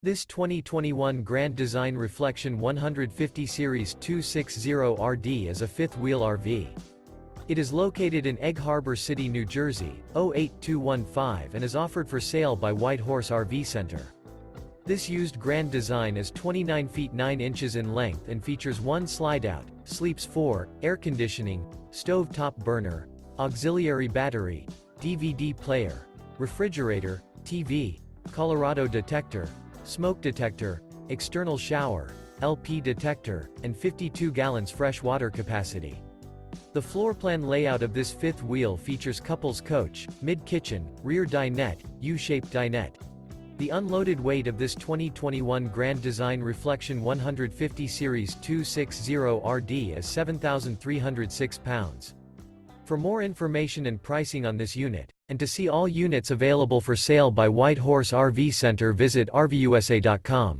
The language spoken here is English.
This 2021 Grand Design Reflection 150 Series 260RD is a fifth-wheel RV. It is located in Egg Harbor City, New Jersey, 08215 and is offered for sale by White Horse RV Center. This used Grand Design is 29 feet 9 inches in length and features one slide-out, sleeps 4, air conditioning, stove-top burner, auxiliary battery, DVD player, refrigerator, TV, Colorado Detector, smoke detector, external shower, LP detector, and 52 gallons fresh water capacity. The floor plan layout of this fifth wheel features couples coach, mid-kitchen, rear dinette, U-shaped dinette. The unloaded weight of this 2021 Grand Design Reflection 150 Series 260RD is 7,306 pounds. For more information and pricing on this unit, and to see all units available for sale by White Horse RV Center, visit RVUSA.com.